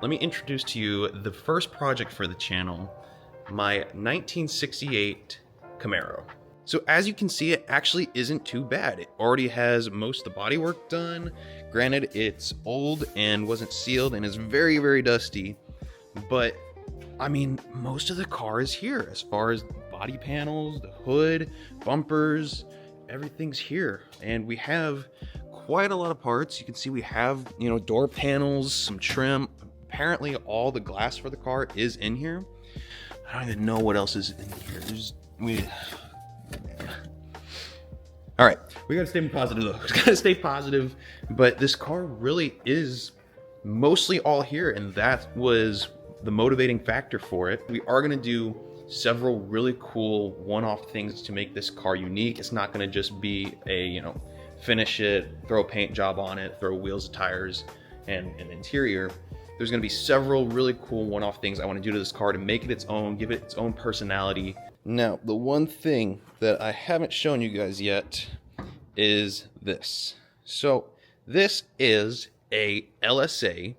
let me introduce to you the first project for the channel, my 1968 Camaro. So as you can see, it actually isn't too bad. It already has most of the bodywork done. Granted, it's old and wasn't sealed and is very, very dusty, but I mean, most of the car is here as far as body panels, the hood, bumpers, everything's here. And we have quite a lot of parts. You can see we have, door panels, some trim. Apparently all the glass for the car is in here. I don't even know what else is in here. All right, we gotta stay positive though. We gotta stay positive, but this car really is mostly all here, and that was the motivating factor for it. We are gonna do several really cool one-off things to make this car unique. It's not gonna just be a, finish it, throw a paint job on it, throw wheels, tires, and an interior. There's gonna be several really cool one-off things I wanna do to this car to make it its own, give it its own personality. Now, the one thing that I haven't shown you guys yet is this. So this is a LSA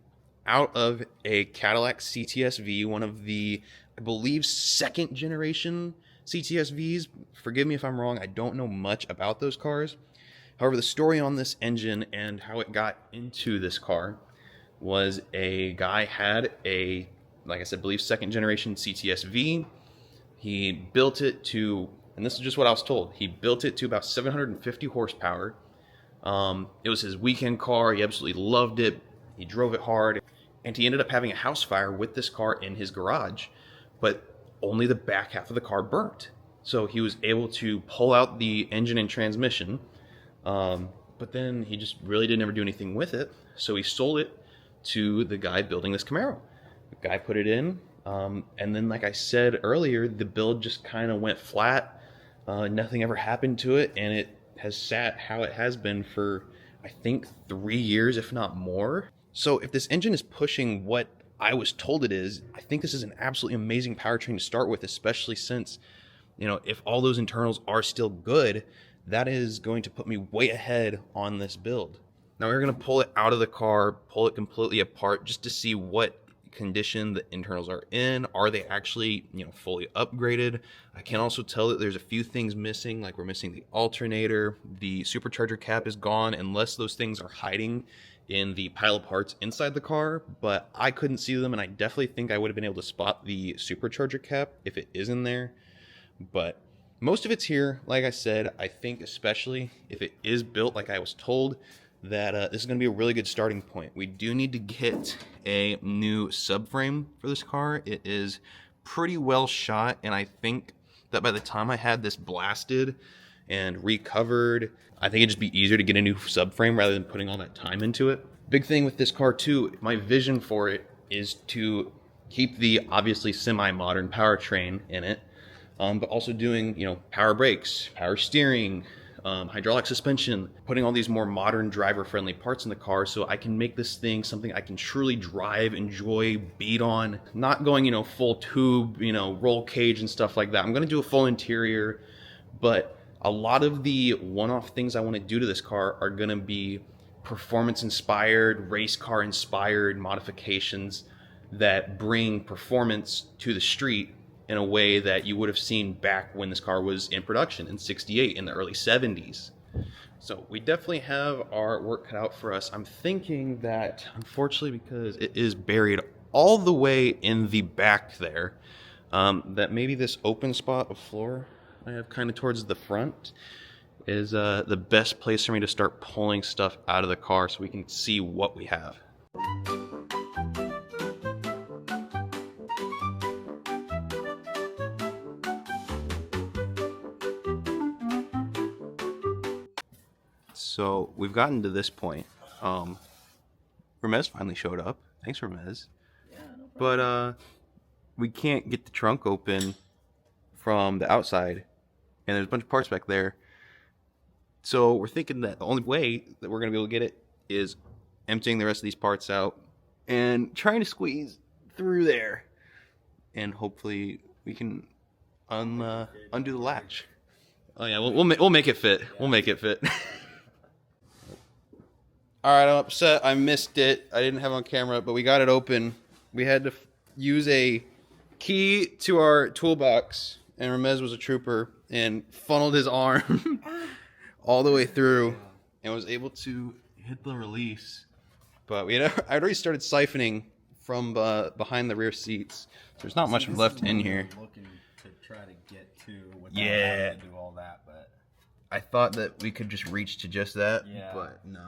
out of a Cadillac CTS-V, one of the, I believe, second generation CTS-Vs. Forgive me if I'm wrong, I don't know much about those cars. However, the story on this engine and how it got into this car was a guy had a, like I said, believe second generation CTS-V. He built it to, and this is just what I was told, he built it to about 750 horsepower. It was his weekend car. He absolutely loved it. He drove it hard, and he ended up having a house fire with this car in his garage, but only the back half of the car burnt. So he was able to pull out the engine and transmission, but then he just really didn't ever do anything with it. So he sold it to the guy building this Camaro. The guy put it in, and then, like I said earlier, the build just kind of went flat. Nothing ever happened to it, and it has sat how it has been for, I think, 3 years, if not more. So if this engine is pushing what I was told it is, I think this is an absolutely amazing powertrain to start with, especially since, if all those internals are still good, that is going to put me way ahead on this build. Now we're going to pull it out of the car, pull it completely apart, just to see what condition the internals are in. Are they actually, fully upgraded? I can also tell that there's a few things missing, like we're missing the alternator, the supercharger cap is gone, unless those things are hiding in the pile of parts inside the car, but I couldn't see them, and I definitely think I would have been able to spot the supercharger cap if it is in there. But most of it's here. Like I said, I think especially if it is built like I was told, that this is going to be a really good starting point. We do need to get a new subframe for this car. It is pretty well shot, and I think that by the time I had this blasted and recovered, I think it'd just be easier to get a new subframe rather than putting all that time into it. Big thing with this car too, my vision for it is to keep the obviously semi-modern powertrain in it, but also doing, power brakes, power steering, hydraulic suspension, putting all these more modern driver-friendly parts in the car so I can make this thing something I can truly drive, enjoy, beat on. Not going, full tube, roll cage and stuff like that. I'm going to do a full interior, but a lot of the one-off things I want to do to this car are going to be performance-inspired, race car-inspired modifications that bring performance to the street in a way that you would have seen back when this car was in production in '68, in the early '70s. So we definitely have our work cut out for us. I'm thinking that, unfortunately, because it is buried all the way in the back there, that maybe this open spot of floor I have kind of towards the front is the best place for me to start pulling stuff out of the car so we can see what we have. So we've gotten to this point. Ramez finally showed up. Thanks, Ramez. Yeah, no problem. But we can't get the trunk open from the outside, and there's a bunch of parts back there. So we're thinking that the only way that we're gonna be able to get it is emptying the rest of these parts out and trying to squeeze through there, and hopefully we can undo the latch. Oh yeah, we'll make it fit. We'll make it fit. All right, I'm upset. I missed it. I didn't have it on camera, but we got it open. we had to use a key to our toolbox, and Ramez was a trooper and funneled his arm all the way through and was able to hit the release. But I'd already started siphoning from behind the rear seats. There's not much left in here. Looking to try to get to without having to do all that, but I thought that we could just reach to just that, but nah.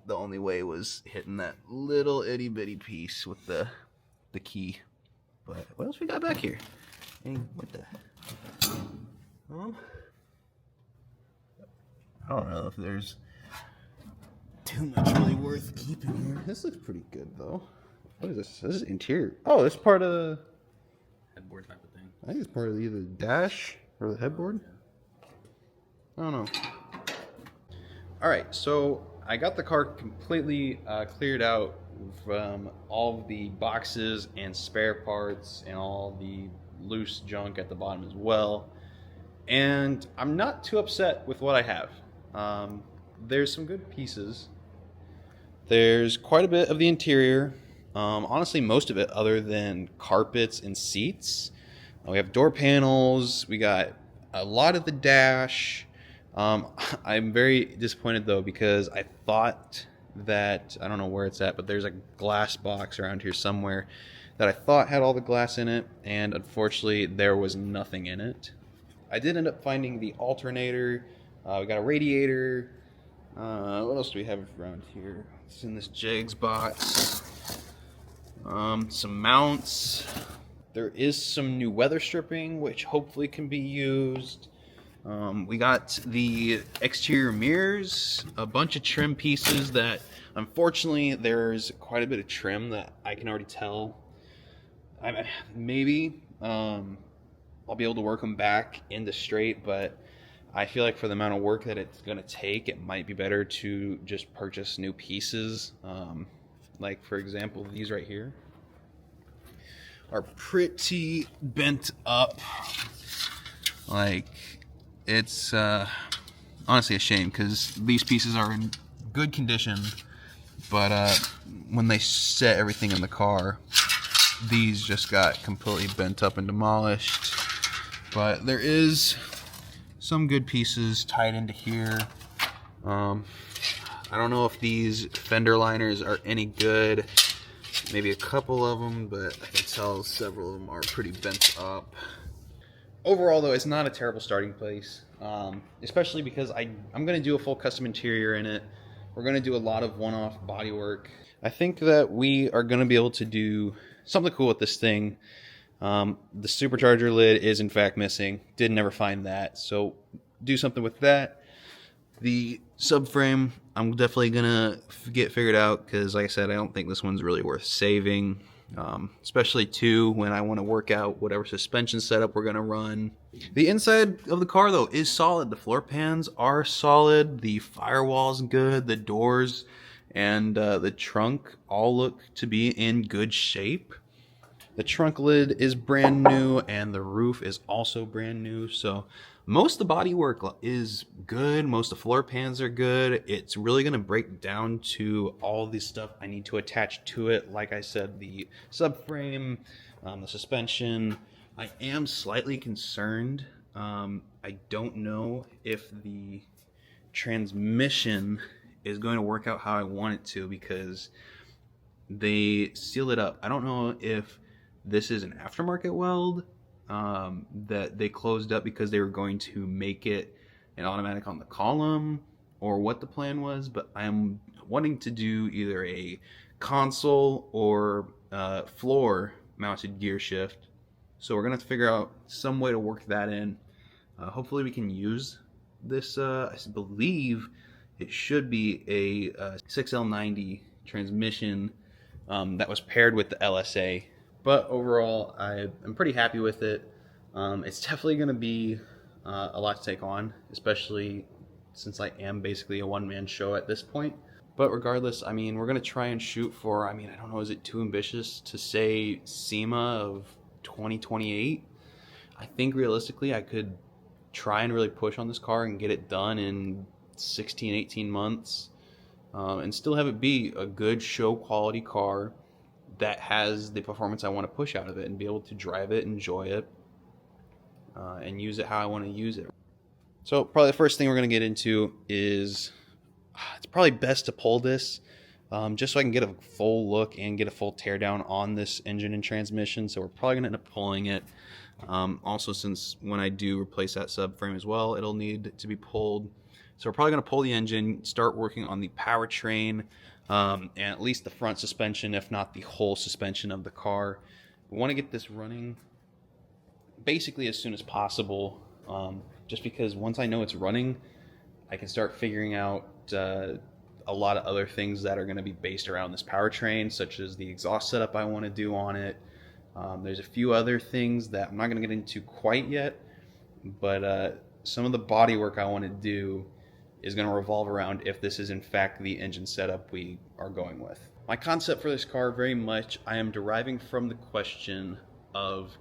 The only way was hitting that little itty bitty piece with the key. But what else we got back here? What the? I don't know if there's too much really worth keeping here. This looks pretty good though. What is this? This is interior. Oh, this is part of the headboard type of thing. I think it's part of either the dash or the headboard. I don't know. All right, so I got the car completely cleared out from all of the boxes and spare parts and all the loose junk at the bottom as well. And I'm not too upset with what I have. There's some good pieces. There's quite a bit of the interior. Honestly, most of it other than carpets and seats. We have door panels. We got a lot of the dash. I'm very disappointed though because I thought that, I don't know where it's at, but there's a glass box around here somewhere that I thought had all the glass in it, and unfortunately there was nothing in it. I did end up finding the alternator. We got a radiator. What else do we have around here? It's in this Jegs box. Some mounts. There is some new weather stripping, which hopefully can be used. We got the exterior mirrors, a bunch of trim pieces that, unfortunately, there's quite a bit of trim that I can already tell. Maybe I'll be able to work them back into straight, but I feel like for the amount of work that it's going to take, it might be better to just purchase new pieces. Like, for example, these right here are pretty bent up. Like, it's honestly a shame because these pieces are in good condition, but when they set everything in the car, these just got completely bent up and demolished. But there is some good pieces tied into here. I don't know if these fender liners are any good. Maybe a couple of them, but I can tell several of them are pretty bent up. Overall, though, it's not a terrible starting place, especially because I'm going to do a full custom interior in it. We're going to do a lot of one-off bodywork. I think that we are going to be able to do something cool with this thing. The supercharger lid is, in fact, missing. Did never find that, so do something with that. The subframe, I'm definitely going to get figured out because, like I said, I don't think this one's really worth saving. Especially too when I want to work out whatever suspension setup we're going to run. The inside of the car though is solid. The floor pans are solid. The firewall's good. The doors and the trunk all look to be in good shape. The trunk lid is brand new and the roof is also brand new. So most of the bodywork is good. Most of the floor pans are good. It's really going to break down to all the stuff I need to attach to it. Like I said, the subframe, the suspension. I am slightly concerned. I don't know if the transmission is going to work out how I want it to because they seal it up. I don't know if this is an aftermarket weld that they closed up because they were going to make it an automatic on the column or what the plan was, but I'm wanting to do either a console or floor mounted gear shift. So we're gonna have to figure out some way to work that in. Hopefully we can use this, I believe it should be a 6L90 transmission that was paired with the LSA. But overall, I'm pretty happy with it. It's definitely going to be a lot to take on, especially since I am basically a one-man show at this point. But regardless, I mean, we're going to try and shoot for, I don't know, is it too ambitious to say SEMA of 2028? I think realistically I could try and really push on this car and get it done in 16, 18 months and still have it be a good show quality car that has the performance I want to push out of it, and be able to drive it, enjoy it, and use it how I want to use it. So probably the first thing we're going to get into is, it's probably best to pull this just so I can get a full look and get a full teardown on this engine and transmission. So we're probably going to end up pulling it. Also, since when I do replace that subframe as well, it'll need to be pulled. So we're probably going to pull the engine, start working on the powertrain, and at least the front suspension, if not the whole suspension of the car. We want to get this running basically as soon as possible, just because once I know it's running, I can start figuring out a lot of other things that are going to be based around this powertrain, such as the exhaust setup I want to do on it. There's a few other things that I'm not going to get into quite yet, but some of the body work I want to do is going to revolve around if this is in fact the engine setup we are going with. My concept for this car, very much, I am deriving from the question of,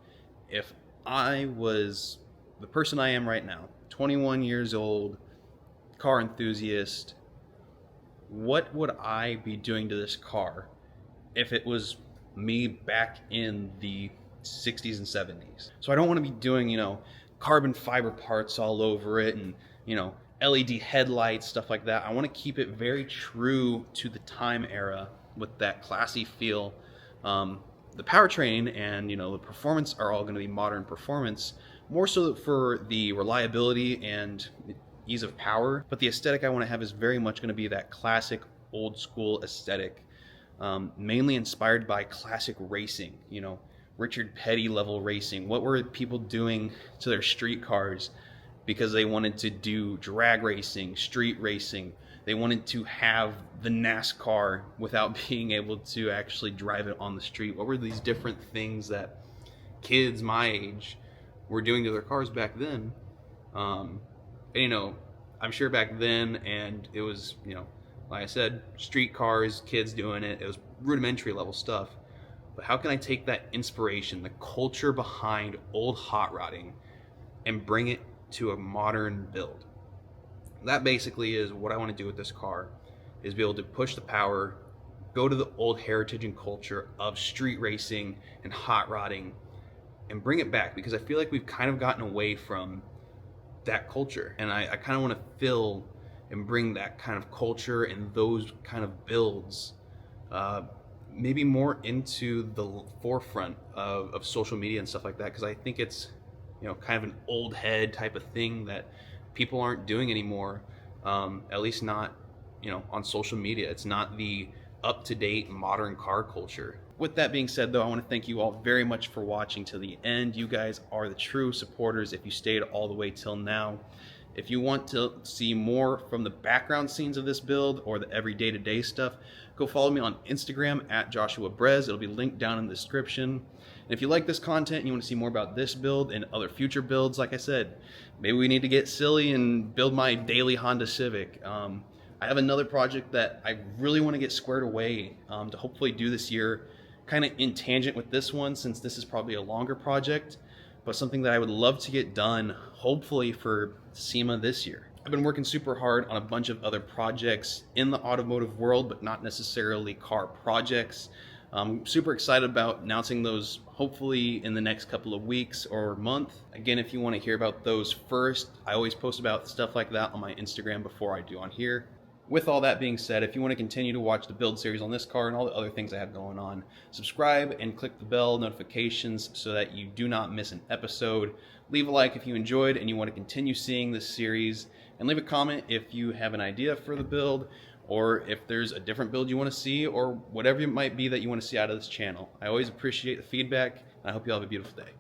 if I was the person I am right now, 21 years old, car enthusiast, what would I be doing to this car if it was me back in the 60s and 70s? So I don't want to be doing, you know, carbon fiber parts all over it and, you know, LED headlights, stuff like that. I want to keep it very true to the time era with that classy feel. The powertrain and, you know, the performance are all going to be modern performance, more so for the reliability and ease of power, but the aesthetic I want to have is very much going to be that classic old school aesthetic, mainly inspired by classic racing, you know, Richard Petty level racing. What were people doing to their street cars because they wanted to do drag racing, street racing? They wanted to have the NASCAR without being able to actually drive it on the street. What were these different things that kids my age were doing to their cars back then? And, you know, I'm sure back then, and it was, you know, like I said, street cars, kids doing it. It was rudimentary level stuff. But how can I take that inspiration, the culture behind old hot rodding, and bring it to a modern build? That basically is what I want to do with this car, is be able to push the power, go to the old heritage and culture of street racing and hot rodding, and bring it back, because I feel like we've kind of gotten away from that culture, and I kind of want to fill and bring that kind of culture and those kind of builds maybe more into the forefront of social media and stuff like that, because I think it's, you know, kind of an old head type of thing that people aren't doing anymore, at least not, you know, on social media. It's not the up-to-date modern car culture. With that being said, though, I want to thank you all very much for watching to the end. You guys are the true supporters if you stayed all the way till now. If you want to see more from the background scenes of this build or the every day-to-day stuff, go follow me on Instagram at Joshua Brez. It'll be linked down in the description. And if you like this content and you want to see more about this build and other future builds, like I said, maybe we need to get silly and build my daily Honda Civic. I have another project that I really want to get squared away to hopefully do this year, kind of in tangent with this one, since this is probably a longer project, but something that I would love to get done, hopefully for SEMA this year. I've been working super hard on a bunch of other projects in the automotive world, but not necessarily car projects. I'm super excited about announcing those hopefully in the next couple of weeks or month. Again, if you want to hear about those first, I always post about stuff like that on my Instagram before I do on here. With all that being said, if you want to continue to watch the build series on this car and all the other things I have going on, subscribe and click the bell notifications so that you do not miss an episode. Leave a like if you enjoyed and you want to continue seeing this series, and leave a comment if you have an idea for the build, or if there's a different build you want to see, or whatever it might be that you want to see out of this channel. I always appreciate the feedback, and I hope you all have a beautiful day.